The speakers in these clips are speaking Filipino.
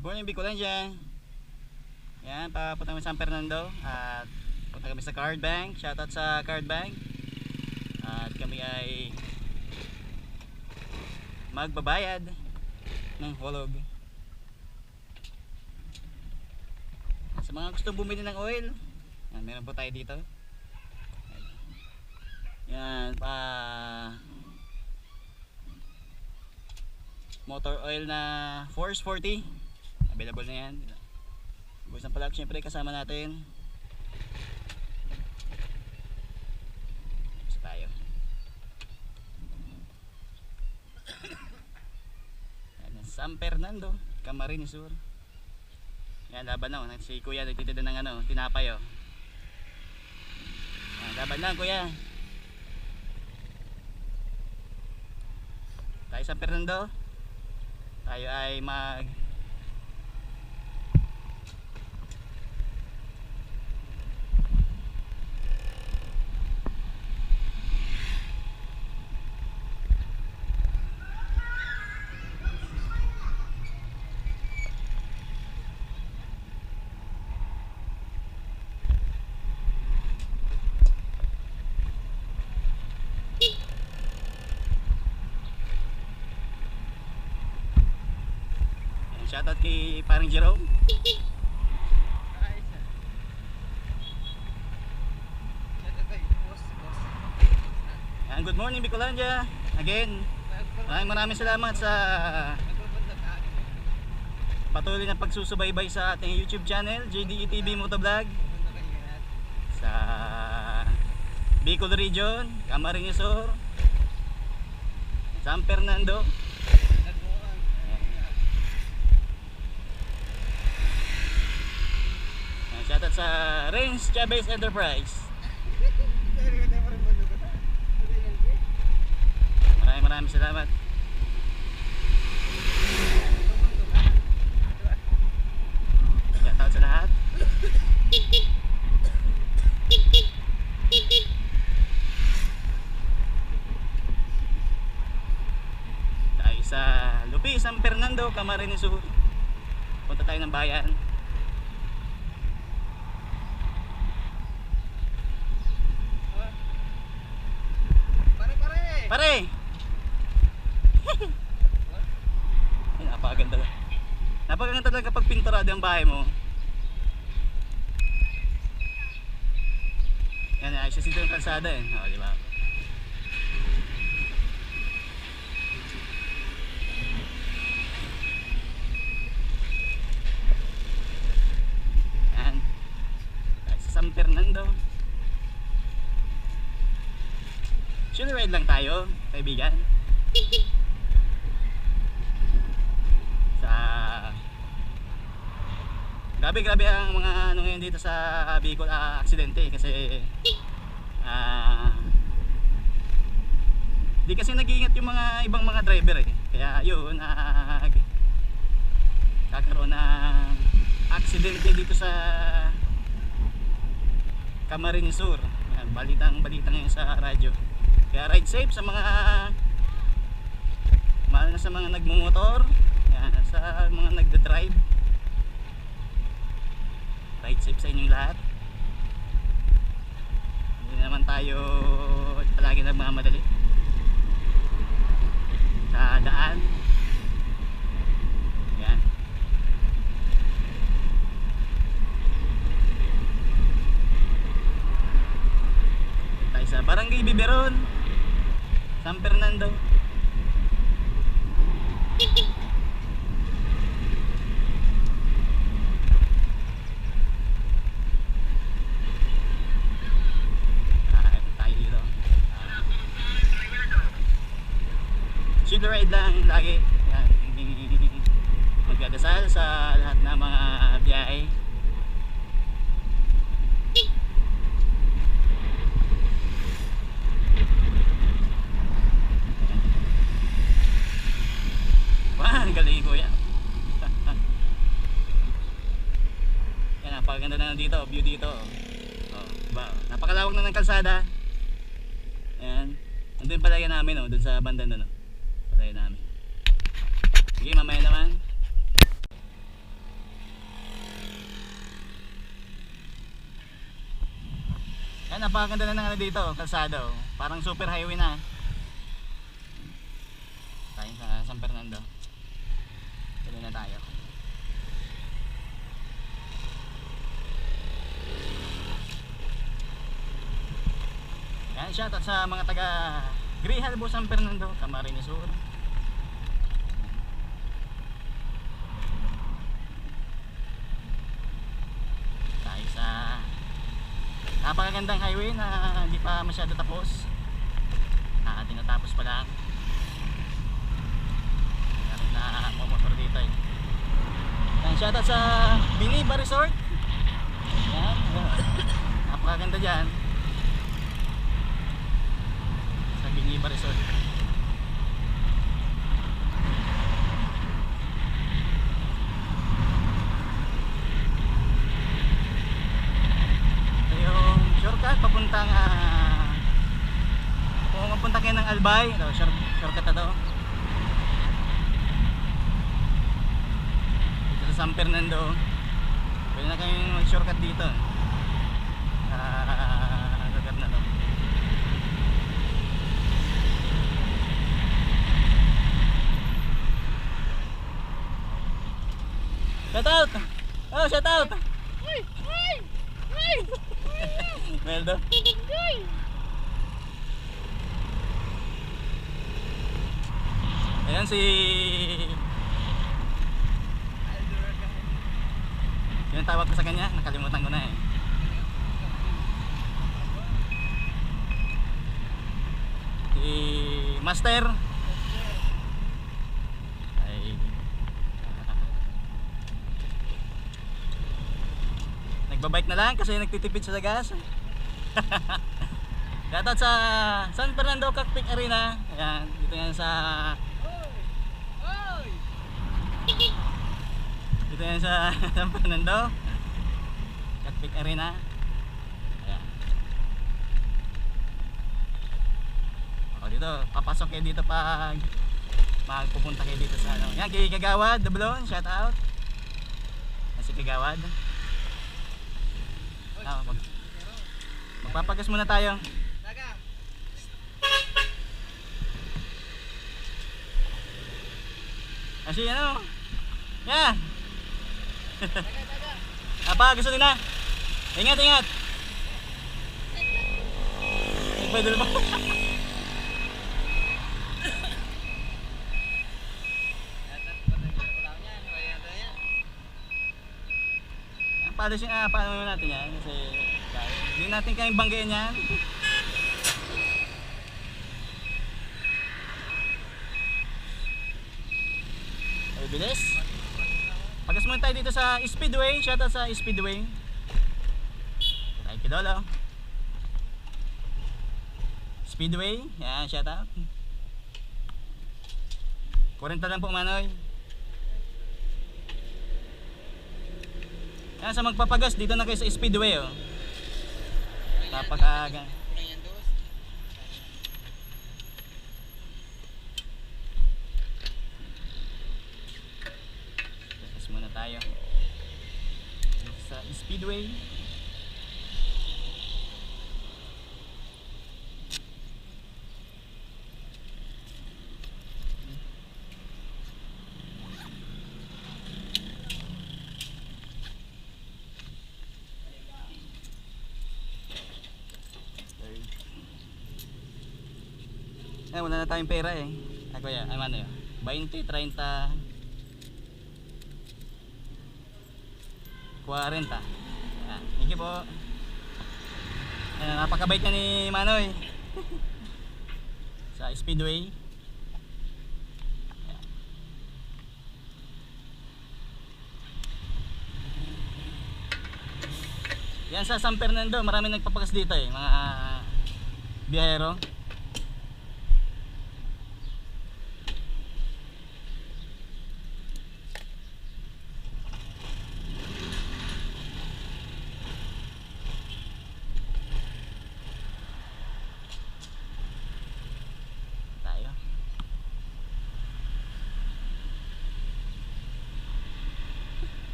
Good morning, Bicolandia. Yan, papunta kami sa San Fernando at punta kami sa Card Bank. Shoutout sa Card Bank. At kami ay magbabayad ng hulog. Sa mga gustong bumili ng oil, yan, meron po tayo dito. Yan, motor oil na Force 40 available na yan. Bukas ng palag, syempre kasama natin. Isa tayo. Yan, San Fernando, Camarines Sur. Yan, laban na. Si kuya nagtitinda ng tinapay. Yan, laban na kuya. Tayo San Fernando. Tayo ay shoutout kay parang Jerome. And good morning, Bicolandia. Again, maraming salamat sa patuloy na pagsusubaybay sa ating YouTube channel, JDE TV Motovlog. Sa Bicol Region, Camarines Sur, San Fernando. Shoutout sa Rains Chavez Enterprise. Maraming salamat. Shoutout sa lahat. Tayo sa Lupi, San Fernando, Camarines Sur. Punta tayo ng bayan. Pare! Napakaganda. Napakaganda talaga kapag pinturado ang bahay mo. Yan, ayos siya dito yung kalsada eh. O, diba? Yan. Tayo sa San Fernando. Chill ride lang tayo, kaibigan. Grabe ang mga ngayon dito sa Bicol, aksidente kasi di kasi nag-iingat yung mga ibang mga driver eh. Kaya yun, kakaroon ng aksidente dito sa Camarines Sur. Balitang ngayon sa radyo. Kaya ride safe sa mga mahal na sa mga nagmumotor, yan, sa mga nagda-drive. Ride safe sa inyong lahat. Hindi naman tayo palagi nagmamadali sa daan. Yan. Tayo sa Barangay Biberon, San Fernando. Ito tayo dito. Chill ride lang lagi. Yan. Magdadasal sa lahat ng mga biyahe. Ang galing ko yan. Yan, napakaganda na dito, view dito. Diba? Napakalawak na ng kalsada. Ayan. Nandun palayan namin, dun sa banda na, palayan namin. Sige, mamaya naman. Yan, napakaganda na ng ano dito, kalsado. Parang super highway na. Tayo sa San Fernando. Tuloy na tayo. Yan, shoutout sa mga taga Grijalbo, San Fernando, Camarines Sur. Tayo sa napakagandang highway na hindi pa masyado tapos. Tinatapos pa lang. Meron na motor dito eh. Yan, shoutout sa Biniba Resort. Yan, napakaganda dyan sa Biniba Resort. Ito yung shortcut papuntang kung mapunta kayo ng Albay, ito, shortcut na to. Dito sa San Fernando, pwede na kayong mag shortcut dito lugar na to. Shout out! Oh, shout out! Meldo? Ayan si... Yung tawag ko sa kanya, nakalimutan ko na eh. Si Master. Ay... Nagbabike na lang kasi nagtitipid siya sa gas. Shoutout sa San Fernando Cockpit Arena. Ayan, dito yan sa... Dito yan sa San Fernando Cockpit Arena. Ayan. O dito, papasok kayo dito pag magpupunta kayo dito sa ano. Yan, kay Kagawad, Dablon, shoutout. Yan si Kagawad. Magpapagas muna tayo. Kasi ano? Yeah. Apa, gusto din na. Ingat, ingat. Nagpadul mo. Paano natin yan? Kasi hindi natin kayang banggayin yan. Ay, bilis. Pagas muna tayo dito sa Speedway. Shoutout sa Speedway. Thank you, Dolo. Speedway. Yan, shoutout. 40 lang po, Manoy. Yan, sa magpapagas dito na kayo sa Speedway, oh. Napakaga. Pagas muna tayo dito sa Speedway. Wala na tayong pera eh. Ako ya, ano yun? 20, 30, 40. Yan. Thank you po. Ayan, napakabait niya ni Manoy. Sa Speedway. Ayan. Yan sa San Fernando, marami nagpapagas dito eh, mga biyahero.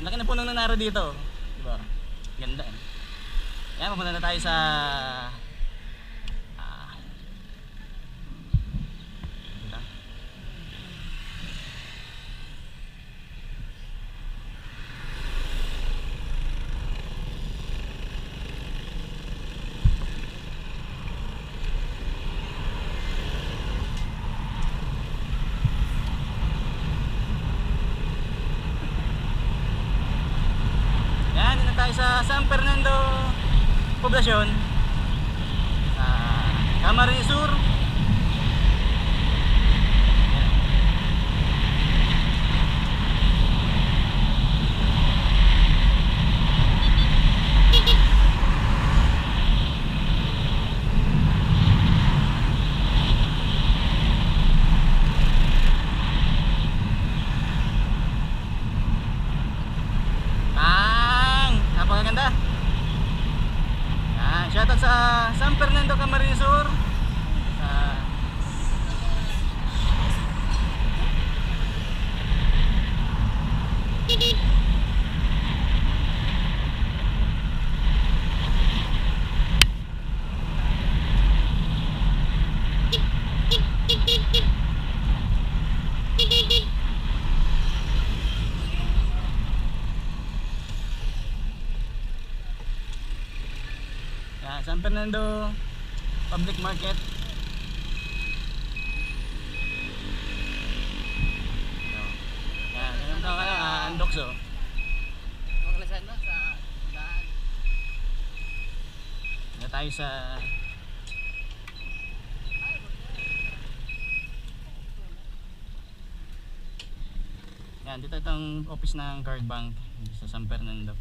Laki na puno ng naro dito. Diba? Ganda eh. Yan, pumunta na tayo sa ah, ito. Yan, dito tayo sa San Fernando Poblacion, sa Camarines Sur. Napakaganda. Yan, shoutout sa San Fernando Camarines Sur. San Fernando Public Market. Yan, meron ka andokso. Maglasan mo sa daan. Na tayo sa yan, dito itong office ng Card Bank sa San Fernando.